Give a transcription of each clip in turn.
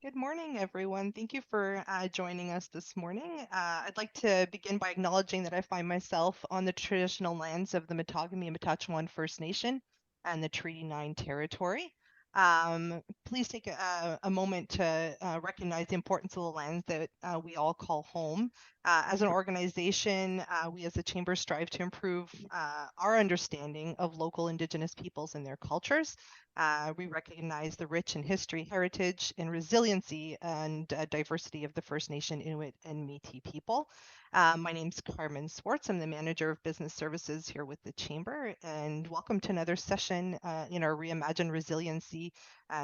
Good morning, everyone. Thank you for joining us this morning. I'd like to begin by acknowledging that I find myself on the traditional lands of the Matagami and Matachewan First Nation and the Treaty 9 territory. Please take a moment to recognize the importance of the lands that we all call home. As an organization, we as a chamber strive to improve our understanding of local Indigenous peoples and their cultures. We recognize the rich in history, heritage, and resiliency and diversity of the First Nation, Inuit, and Métis people. My name's Carmen Swartz. I'm the Manager of Business Services here with the Chamber, and welcome to another session in our Reimagine Resiliency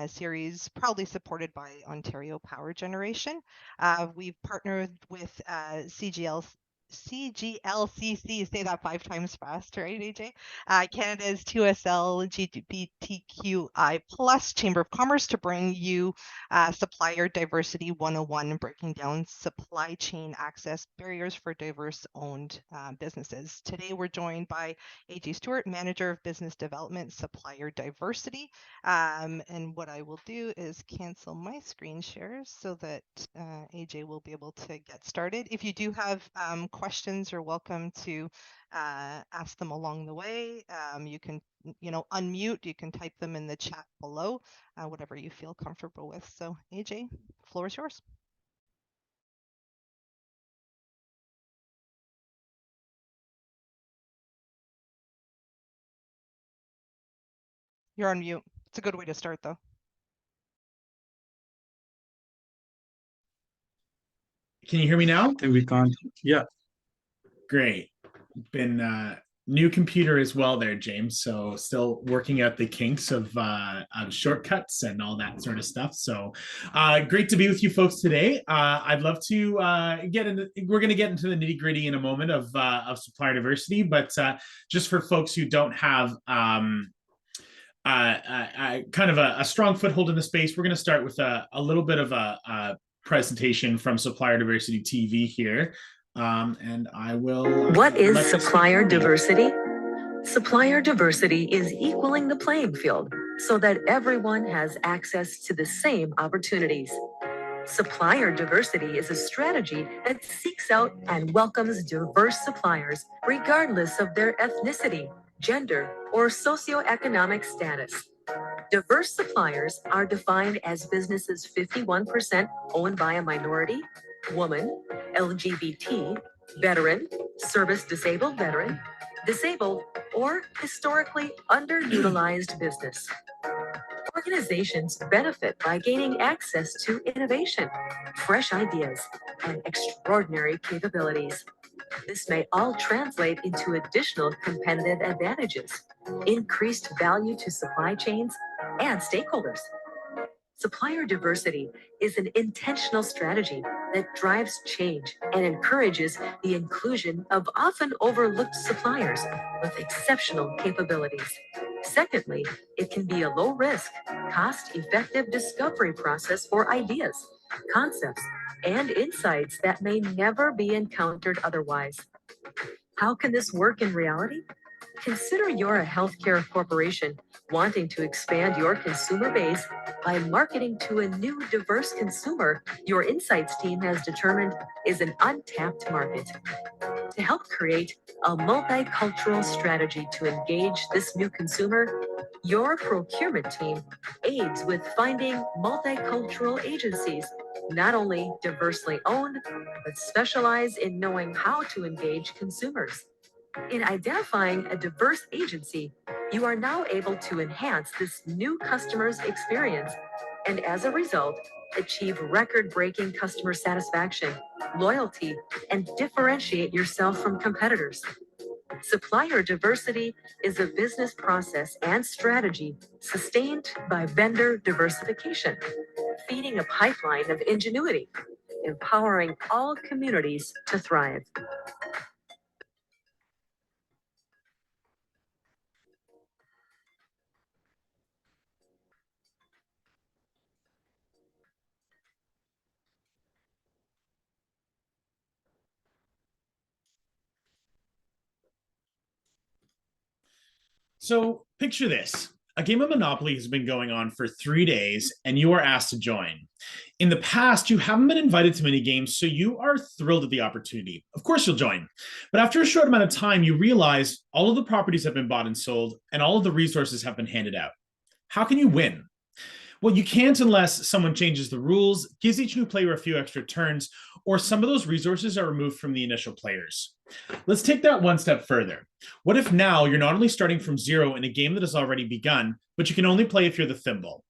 series, proudly supported by Ontario Power Generation. We've partnered with CGLCC, say that 5 times fast, right, AJ? Canada's 2SL LGBTQI plus Chamber of Commerce to bring you Supplier Diversity 101, breaking down supply chain access barriers for diverse owned businesses. Today, we're joined by AJ Stewart, Manager of Business Development, Supplier Diversity. And what I will do is cancel my screen share so that AJ will be able to get started. If you do have questions, you're welcome to ask them along the way. You can, unmute, you can type them in the chat below, whatever you feel comfortable with. So AJ, floor is yours. You're on mute. It's a good way to start though. Can you hear me now? We can't. Yeah. Great. Been new computer as well there, James. So still working out the kinks of shortcuts and all that sort of stuff. So great to be with you folks today. I'd love to we're going to get into the nitty gritty in a moment of supplier diversity, but just for folks who don't have kind of a strong foothold in the space, we're going to start with a little bit of a presentation from Supplier Diversity TV here. And I will. What is supplier diversity? Supplier diversity is equaling the playing field so that everyone has access to the same opportunities. Supplier diversity is a strategy that seeks out and welcomes diverse suppliers regardless of their ethnicity, gender, or socioeconomic status. Diverse suppliers are defined as businesses 51% owned by a minority, woman, LGBT, veteran, service disabled veteran, disabled, or historically underutilized business. Organizations benefit by gaining access to innovation, fresh ideas, and extraordinary capabilities. This may all translate into additional competitive advantages, increased value to supply chains and stakeholders. Supplier diversity is an intentional strategy that drives change and encourages the inclusion of often overlooked suppliers with exceptional capabilities. Secondly, it can be a low-risk, cost-effective discovery process for ideas, concepts, and insights that may never be encountered otherwise. How can this work in reality? Consider you're a healthcare corporation wanting to expand your consumer base by marketing to a new diverse consumer your insights team has determined is an untapped market. To help create a multicultural strategy to engage this new consumer, your procurement team aids with finding multicultural agencies, not only diversely owned, but specialize in knowing how to engage consumers. In identifying a diverse agency, you are now able to enhance this new customer's experience and as a result, achieve record-breaking customer satisfaction, loyalty, and differentiate yourself from competitors. Supplier diversity is a business process and strategy sustained by vendor diversification, feeding a pipeline of ingenuity, empowering all communities to thrive. So picture this, a game of Monopoly has been going on for 3 days and you are asked to join. In the past, you haven't been invited to many games, so you are thrilled at the opportunity. Of course, you'll join. But after a short amount of time, you realize all of the properties have been bought and sold, and all of the resources have been handed out. How can you win? Well, you can't unless someone changes the rules, gives each new player a few extra turns, or some of those resources are removed from the initial players. Let's take that one step further. What if now you're not only starting from zero in a game that has already begun, but you can only play if you're the thimble?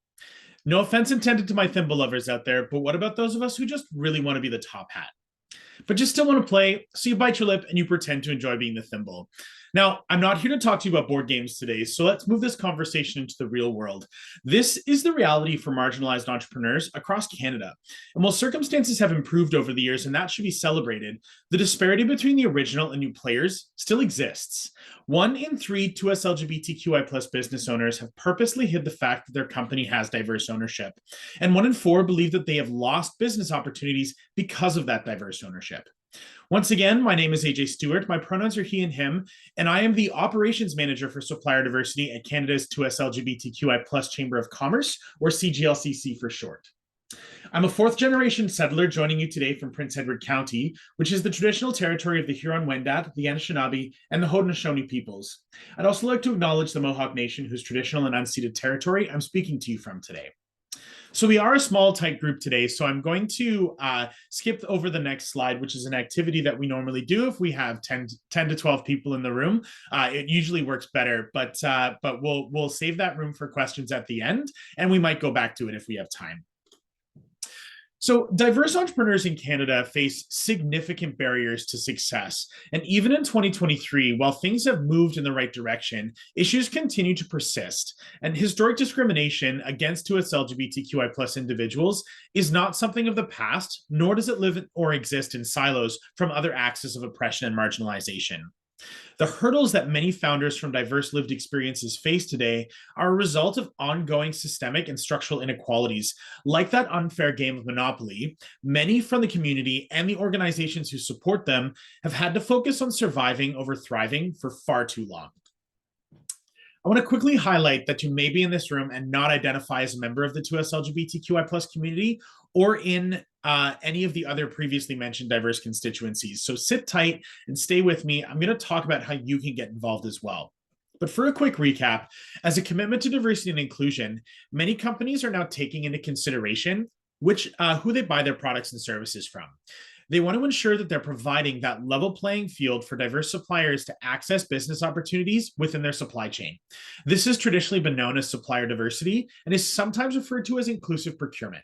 No offense intended to my thimble lovers out there, but what about those of us who just really want to be the top hat? But you still want to play, so you bite your lip and you pretend to enjoy being the thimble. Now, I'm not here to talk to you about board games today, so let's move this conversation into the real world. This is the reality for marginalized entrepreneurs across Canada. And while circumstances have improved over the years, and that should be celebrated, the disparity between the original and new players still exists. 1 in 3 2S LGBTQI plus business owners have purposely hid the fact that their company has diverse ownership. And 1 in 4 believe that they have lost business opportunities because of that diverse ownership. Once again, my name is AJ Stewart. My pronouns are he and him, and I am the operations manager for Supplier Diversity at Canada's 2S LGBTQI plus Chamber of Commerce, or CGLCC for short. I'm a 4th-generation settler joining you today from Prince Edward County, which is the traditional territory of the Huron-Wendat, the Anishinaabe, and the Haudenosaunee peoples. I'd also like to acknowledge the Mohawk Nation, whose traditional and unceded territory I'm speaking to you from today. So we are a small, tight group today, so I'm going to skip over the next slide, which is an activity that we normally do if we have 10 to 12 people in the room. It usually works better, but we'll save that room for questions at the end, and we might go back to it if we have time. So diverse entrepreneurs in Canada face significant barriers to success. And even in 2023, while things have moved in the right direction, issues continue to persist. And historic discrimination against 2S LGBTQI plus individuals is not something of the past, nor does it live or exist in silos from other axes of oppression and marginalization. The hurdles that many founders from diverse lived experiences face today are a result of ongoing systemic and structural inequalities. Like that unfair game of Monopoly, many from the community and the organizations who support them have had to focus on surviving over thriving for far too long. I want to quickly highlight that you may be in this room and not identify as a member of the 2S LGBTQI plus community or in any of the other previously mentioned diverse constituencies. So sit tight and stay with me. I'm going to talk about how you can get involved as well. But for a quick recap, as a commitment to diversity and inclusion, many companies are now taking into consideration who they buy their products and services from. They want to ensure that they're providing that level playing field for diverse suppliers to access business opportunities within their supply chain. This has traditionally been known as supplier diversity and is sometimes referred to as inclusive procurement.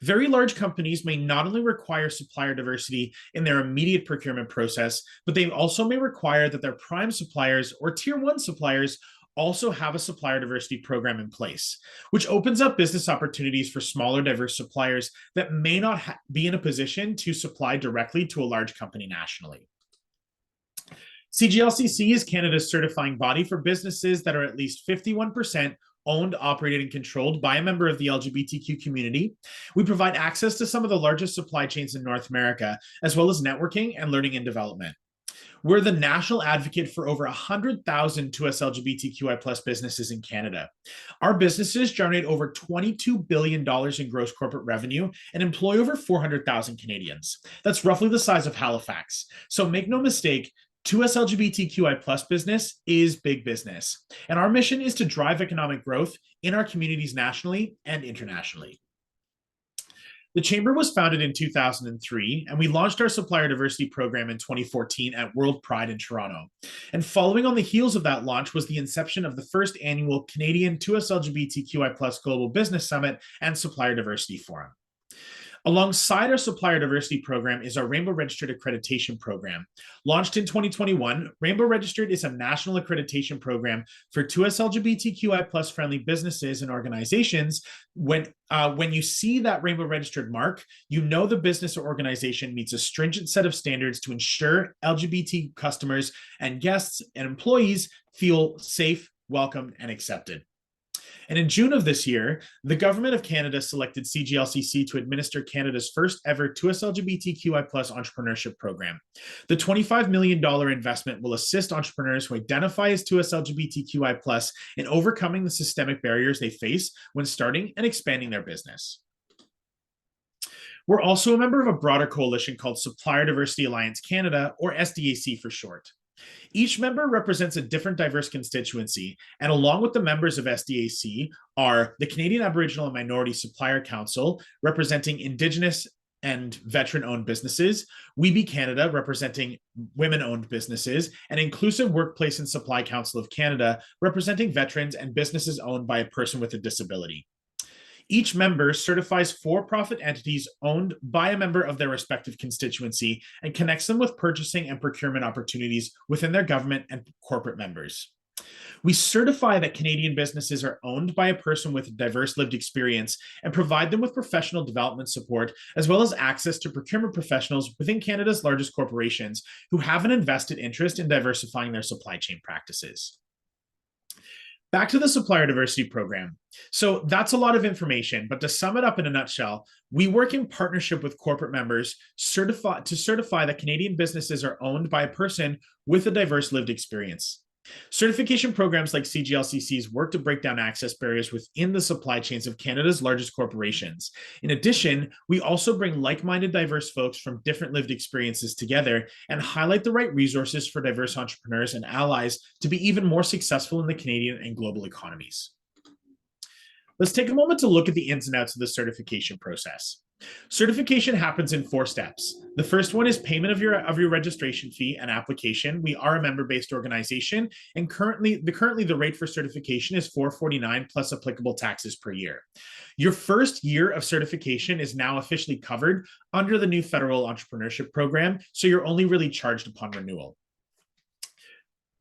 Very large companies may not only require supplier diversity in their immediate procurement process, but they also may require that their prime suppliers or tier 1 suppliers also have a supplier diversity program in place, which opens up business opportunities for smaller diverse suppliers that may not be in a position to supply directly to a large company nationally. CGLCC is Canada's certifying body for businesses that are at least 51% owned, operated, and controlled by a member of the LGBTQ community. We provide access to some of the largest supply chains in North America, as well as networking and learning and development. We're the national advocate for over 100,000 2S LGBTQI plus businesses in Canada. Our businesses generate over $22 billion in gross corporate revenue and employ over 400,000 Canadians. That's roughly the size of Halifax. So make no mistake, 2S LGBTQI plus business is big business. And our mission is to drive economic growth in our communities nationally and internationally. The Chamber was founded in 2003, and we launched our Supplier Diversity program in 2014 at World Pride in Toronto. And following on the heels of that launch was the inception of the first annual Canadian 2S LGBTQI plus Global Business Summit and Supplier Diversity Forum. Alongside our Supplier Diversity program is our Rainbow Registered Accreditation Program. Launched in 2021, Rainbow Registered is a national accreditation program for 2S LGBTQI plus friendly businesses and organizations. When you see that Rainbow Registered mark, you know the business or organization meets a stringent set of standards to ensure LGBT customers and guests and employees feel safe, welcomed, and accepted. And in June of this year, the Government of Canada selected CGLCC to administer Canada's first ever 2S LGBTQI+ entrepreneurship program. The $25 million investment will assist entrepreneurs who identify as 2S LGBTQI+ in overcoming the systemic barriers they face when starting and expanding their business. We're also a member of a broader coalition called Supplier Diversity Alliance Canada, or SDAC for short. Each member represents a different diverse constituency, and along with the members of SDAC are the Canadian Aboriginal and Minority Supplier Council, representing Indigenous and veteran-owned businesses, We Be Canada, representing women-owned businesses, and Inclusive Workplace and Supply Council of Canada, representing veterans and businesses owned by a person with a disability. Each member certifies for-profit entities owned by a member of their respective constituency and connects them with purchasing and procurement opportunities within their government and corporate members. We certify that Canadian businesses are owned by a person with a diverse lived experience and provide them with professional development support, as well as access to procurement professionals within Canada's largest corporations who have an invested interest in diversifying their supply chain practices. Back to the Supplier Diversity Program. So that's a lot of information, but to sum it up in a nutshell, we work in partnership with corporate members to certify that Canadian businesses are owned by a person with a diverse lived experience. Certification programs like CGLCC's work to break down access barriers within the supply chains of Canada's largest corporations. In addition, we also bring like-minded diverse folks from different lived experiences together and highlight the right resources for diverse entrepreneurs and allies to be even more successful in the Canadian and global economies. Let's take a moment to look at the ins and outs of the certification process. Certification happens in 4 steps. The first one is payment of your registration fee and application. We are a member-based organization, and currently the rate for certification is $449 plus applicable taxes per year. Your first year of certification is now officially covered under the new federal entrepreneurship program, so you're only really charged upon renewal.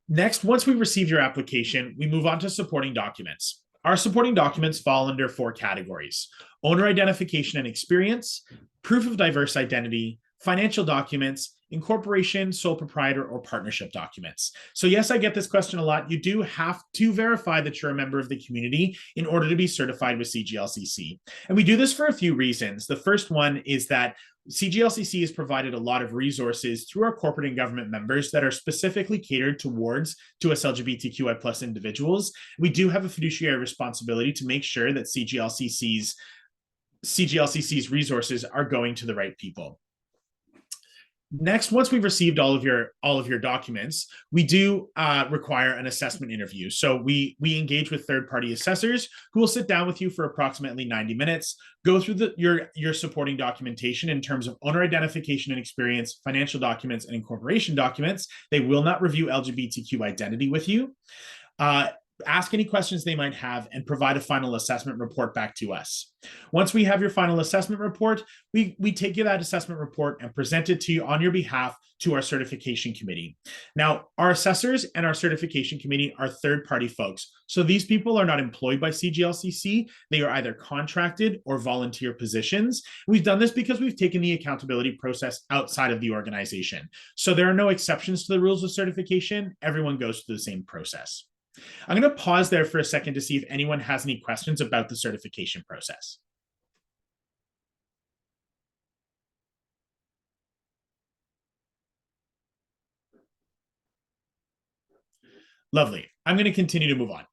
Next, once we receive your application, we move on to supporting documents. Our supporting documents fall under 4 categories: owner identification and experience, proof of diverse identity, financial documents, incorporation, sole proprietor, or partnership documents. So yes, I get this question a lot. You do have to verify that you're a member of the community in order to be certified with CGLCC. And we do this for a few reasons. The first one is that CGLCC has provided a lot of resources through our corporate and government members that are specifically catered towards 2S LGBTQI+ individuals. We do have a fiduciary responsibility to make sure that CGLCC's resources are going to the right people. Next, once we've received all of your documents, we do require an assessment interview. So we engage with third-party assessors who will sit down with you for approximately 90 minutes, go through your supporting documentation in terms of owner identification and experience, financial documents, and incorporation documents. They will not review LGBTQ identity with you. Ask any questions they might have, and provide a final assessment report back to us. Once we have your final assessment report, we take you that assessment report and present it to you on your behalf to our certification committee. Now, our assessors and our certification committee are third-party folks. So these people are not employed by CGLCC. They are either contracted or volunteer positions. We've done this because we've taken the accountability process outside of the organization. So there are no exceptions to the rules of certification. Everyone goes through the same process. I'm going to pause there for a second to see if anyone has any questions about the certification process. Lovely. I'm going to continue to move on.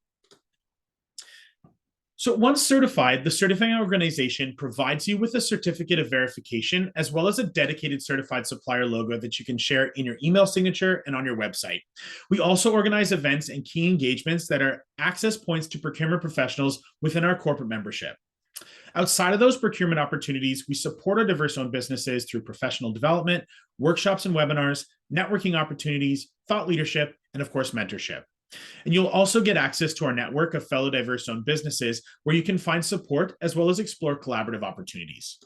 So once certified, the certifying organization provides you with a certificate of verification, as well as a dedicated certified supplier logo that you can share in your email signature and on your website. We also organize events and key engagements that are access points to procurement professionals within our corporate membership. Outside of those procurement opportunities, we support our diverse-owned businesses through professional development, workshops and webinars, networking opportunities, thought leadership, and of course, mentorship. And you'll also get access to our network of fellow diverse-owned businesses where you can find support as well as explore collaborative opportunities.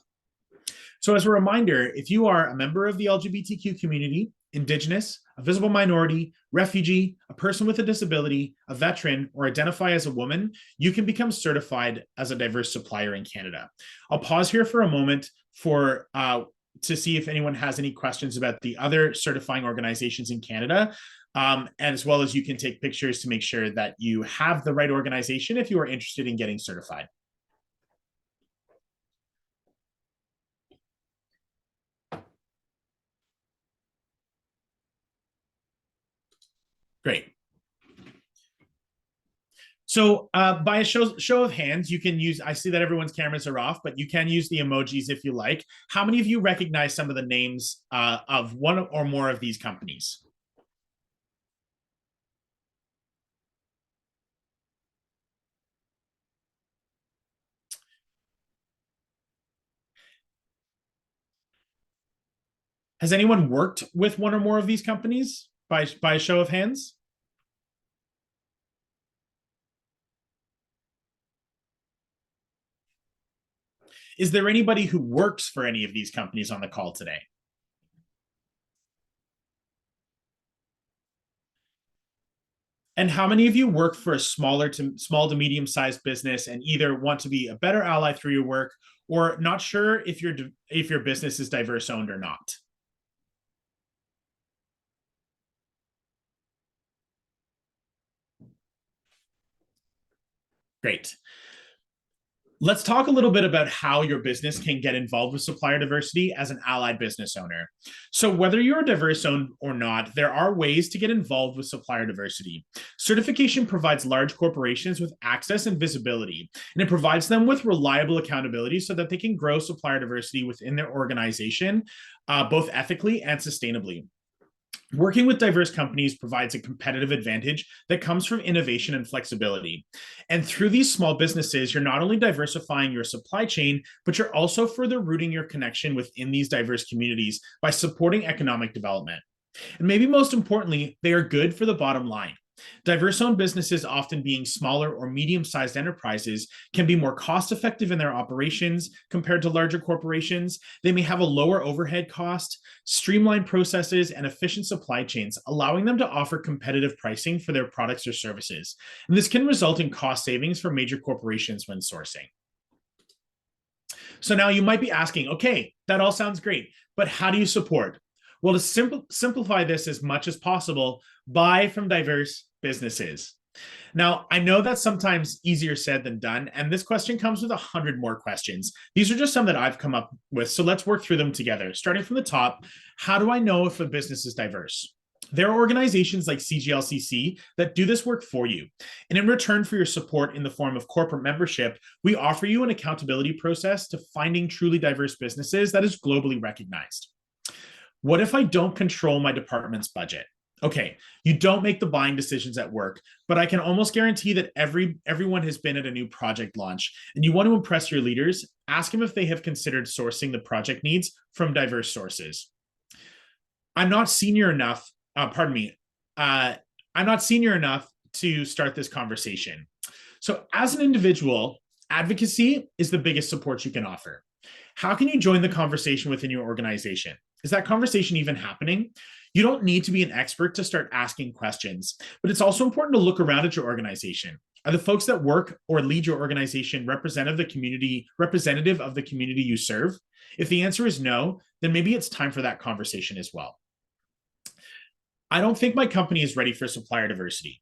So as a reminder, if you are a member of the LGBTQ community, Indigenous, a visible minority, refugee, a person with a disability, a veteran, or identify as a woman, you can become certified as a diverse supplier in Canada. I'll pause here for a moment to see if anyone has any questions about the other certifying organizations in Canada. And as well as you can take pictures to make sure that you have the right organization if you are interested in getting certified. Great. So by a show of hands, you can use, I see that everyone's cameras are off, but you can use the emojis if you like. How many of you recognize some of the names of one or more of these companies? Has anyone worked with one or more of these companies by a show of hands? Is there anybody who works for any of these companies on the call today? And how many of you work for a small to medium sized business and either want to be a better ally through your work or not sure if your business is diverse owned or not? Great. Let's talk a little bit about how your business can get involved with supplier diversity as an allied business owner. So, whether you're diverse owned or not, there are ways to get involved with supplier diversity. Certification provides large corporations with access and visibility, and it provides them with reliable accountability so that they can grow supplier diversity within their organization, both ethically and sustainably. Working with diverse companies provides a competitive advantage that comes from innovation and flexibility. And through these small businesses, you're not only diversifying your supply chain, but you're also further rooting your connection within these diverse communities by supporting economic development. And maybe most importantly, they are good for the bottom line. Diverse owned businesses, often being smaller or medium sized enterprises, can be more cost effective in their operations compared to larger corporations. They may have a lower overhead cost, streamlined processes, and efficient supply chains, allowing them to offer competitive pricing for their products or services. And this can result in cost savings for major corporations when sourcing. So now you might be asking, okay, that all sounds great, but how do you support? Well, to simplify this as much as possible, buy from diverse businesses. Now, I know that's sometimes easier said than done, and this question comes with 100 more questions. These are just some that I've come up with, so let's work through them together. Starting from the top, how do I know if a business is diverse? There are organizations like CGLCC that do this work for you. And in return for your support in the form of corporate membership, we offer you an accountability process to finding truly diverse businesses that is globally recognized. What if I don't control my department's budget? Okay, you don't make the buying decisions at work, but I can almost guarantee that everyone has been at a new project launch and you want to impress your leaders, ask them if they have considered sourcing the project needs from diverse sources. I'm not senior enough, I'm not senior enough to start this conversation. So as an individual, advocacy is the biggest support you can offer. How can you join the conversation within your organization? Is that conversation even happening? You don't need to be an expert to start asking questions, but it's also important to look around at your organization. Are the folks that work or lead your organization representative of the community you serve? If the answer is no, then maybe it's time for that conversation as well. I don't think my company is ready for supplier diversity.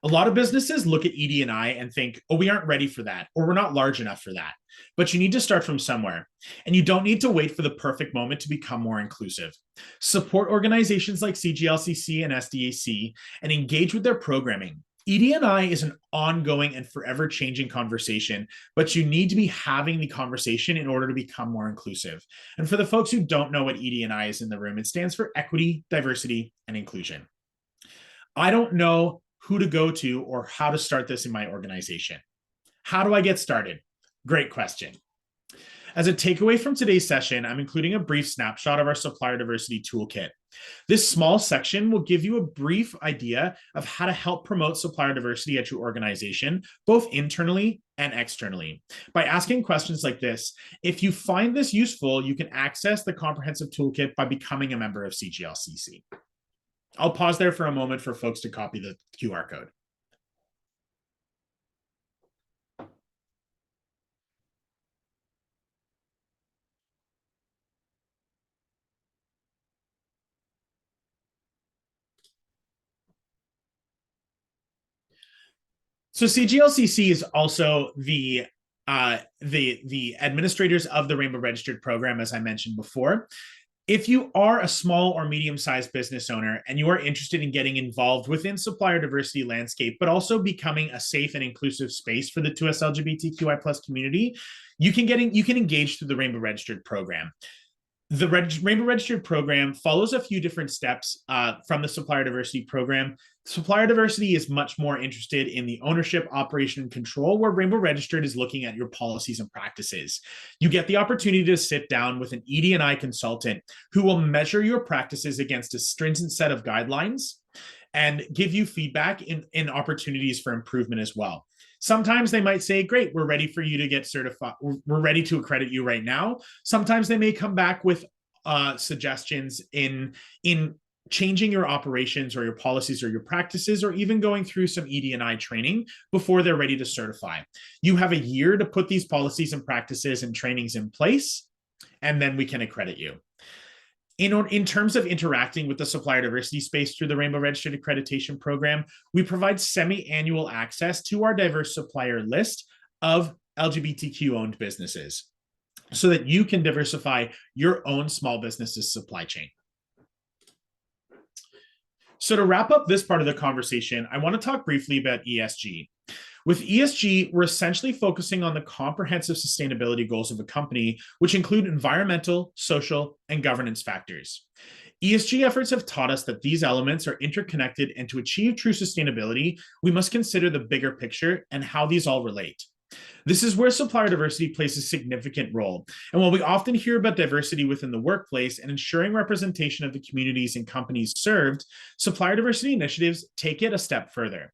A lot of businesses look at ED&I and think, oh, we aren't ready for that, or we're not large enough for that. But you need to start from somewhere. And you don't need to wait for the perfect moment to become more inclusive. Support organizations like CGLCC and SDAC and engage with their programming. ED&I is an ongoing and forever changing conversation, but you need to be having the conversation in order to become more inclusive. And for the folks who don't know what ED&I is in the room, it stands for equity, diversity, and inclusion. I don't know who to go to or how to start this in my organization. How do I get started? Great question. As a takeaway from today's session, I'm including a brief snapshot of our supplier diversity toolkit. This small section will give you a brief idea of how to help promote supplier diversity at your organization, both internally and externally. By asking questions like this, if you find this useful, you can access the comprehensive toolkit by becoming a member of CGLCC. I'll pause there for a moment for folks to copy the QR code. So CGLCC is also the administrators of the Rainbow Registered program, as I mentioned before. If you are a small or medium-sized business owner and you are interested in getting involved within supplier diversity landscape, but also becoming a safe and inclusive space for the 2S LGBTQI plus community, you can engage through the Rainbow Registered program. The Rainbow Registered program follows a few different steps from the Supplier Diversity program. Supplier Diversity is much more interested in the ownership, operation, and control, where Rainbow Registered is looking at your policies and practices. You get the opportunity to sit down with an ED&I consultant who will measure your practices against a stringent set of guidelines and give you feedback in opportunities for improvement as well. Sometimes they might say, great, we're ready for you to get certified. We're ready to accredit you right now. Sometimes they may come back with suggestions in changing your operations or your policies or your practices, or even going through some ED&I training before they're ready to certify. You have a year to put these policies and practices and trainings in place, and then we can accredit you. In terms of interacting with the supplier diversity space through the Rainbow Registered Accreditation Program, we provide semi-annual access to our diverse supplier list of LGBTQ-owned businesses so that you can diversify your own small business's supply chain. So to wrap up this part of the conversation, I want to talk briefly about ESG. With ESG, we're essentially focusing on the comprehensive sustainability goals of a company, which include environmental, social, and governance factors. ESG efforts have taught us that these elements are interconnected, and to achieve true sustainability, we must consider the bigger picture and how these all relate. This is where supplier diversity plays a significant role. And while we often hear about diversity within the workplace and ensuring representation of the communities and companies served, supplier diversity initiatives take it a step further.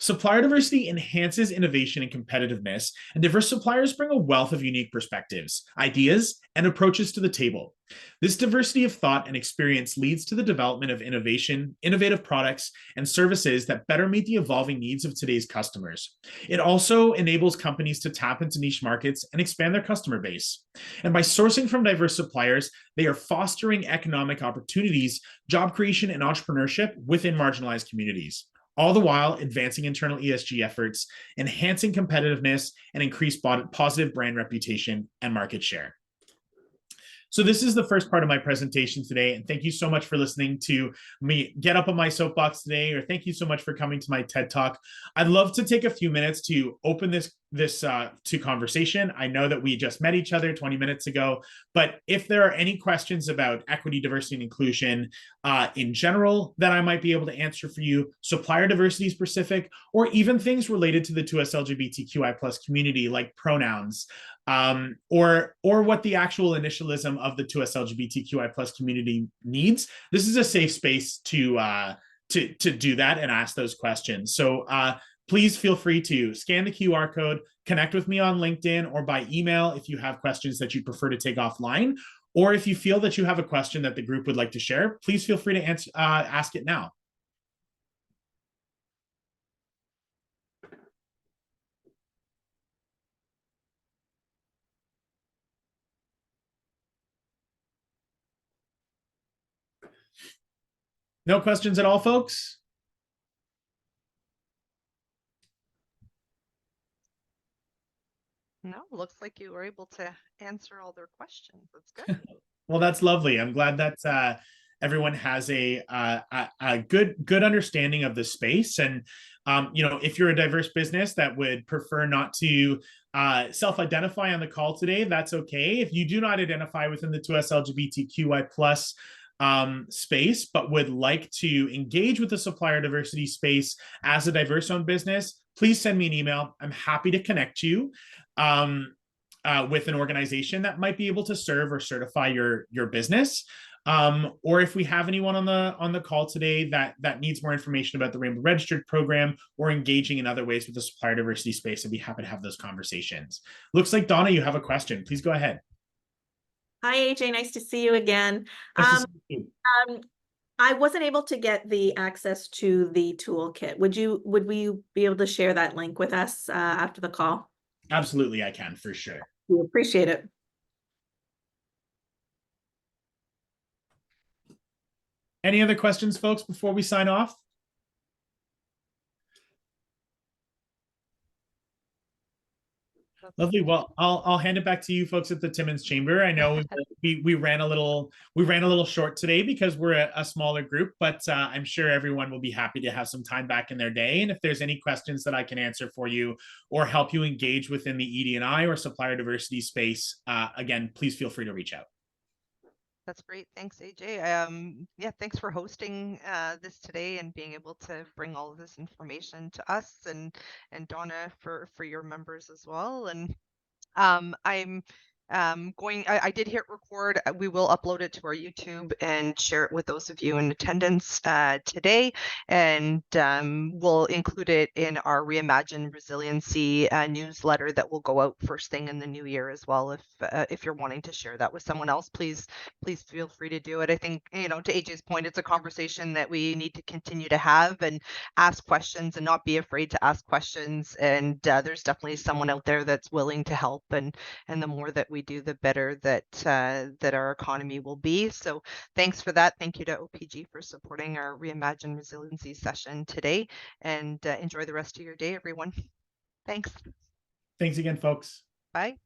Supplier diversity enhances innovation and competitiveness, and diverse suppliers bring a wealth of unique perspectives, ideas, and approaches to the table. This diversity of thought and experience leads to the development of innovative products, and services that better meet the evolving needs of today's customers. It also enables companies to tap into niche markets and expand their customer base. And by sourcing from diverse suppliers, they are fostering economic opportunities, job creation, and entrepreneurship within marginalized communities, all the while advancing internal ESG efforts, enhancing competitiveness, and increase positive brand reputation and market share. So this is the first part of my presentation today, and thank you so much for listening to me get up on my soapbox today, or thank you so much for coming to my TED Talk. I'd love to take a few minutes to open this to conversation. I know that we just met each other 20 minutes ago, but if there are any questions about equity, diversity, and inclusion in general that I might be able to answer for you, supplier diversity specific, or even things related to the 2S LGBTQI plus community, like pronouns, or what the actual initialism of the 2S LGBTQI plus community needs, this is a safe space to do that and ask those questions. So please feel free to scan the QR code, connect with me on LinkedIn or by email if you have questions that you prefer to take offline, or if you feel that you have a question that the group would like to share, please feel free to ask it now. No questions at all, folks? No, looks like you were able to answer all their questions. That's good. Well, that's lovely. I'm glad that everyone has a good understanding of the space. And if you're a diverse business that would prefer not to self-identify on the call today, that's okay. If you do not identify within the 2S LGBTQI plus space, but would like to engage with the supplier diversity space as a diverse owned business, please send me an email. I'm happy to connect you with an organization that might be able to serve or certify your business. Or if we have anyone on the call today that needs more information about the Rainbow Registered program or engaging in other ways with the supplier diversity space, I'd be happy to have those conversations. Looks like Donna, you have a question. Please go ahead. Hi, AJ. Nice to see you again. Nice to see you. I wasn't able to get the access to the toolkit. Would we be able to share that link with us after the call? Absolutely, I can, for sure. We appreciate it. Any other questions, folks, before we sign off? Lovely. Well, I'll hand it back to you folks at the Timmins Chamber. I know we ran a little short today because we're a smaller group, but I'm sure everyone will be happy to have some time back in their day. And if there's any questions that I can answer for you or help you engage within the ED&I or supplier diversity space, again, please feel free to reach out. That's great. Thanks, AJ. Yeah, thanks for hosting this today and being able to bring all of this information to us, and Donna for your members as well. And I'm I did hit record. We will upload it to our YouTube and share it with those of you in attendance today, and we'll include it in our Reimagine Resiliency newsletter that will go out first thing in the new year as well. If you're wanting to share that with someone else, please feel free to do it. I think, to AJ's point, it's a conversation that we need to continue to have and ask questions and not be afraid to ask questions. And there's definitely someone out there that's willing to help, and the more that we do, the better that our economy will be. So thanks for that. Thank you to OPG for supporting our Reimagine Resiliency session today, and enjoy the rest of your day, everyone. Thanks. Thanks again, folks. Bye.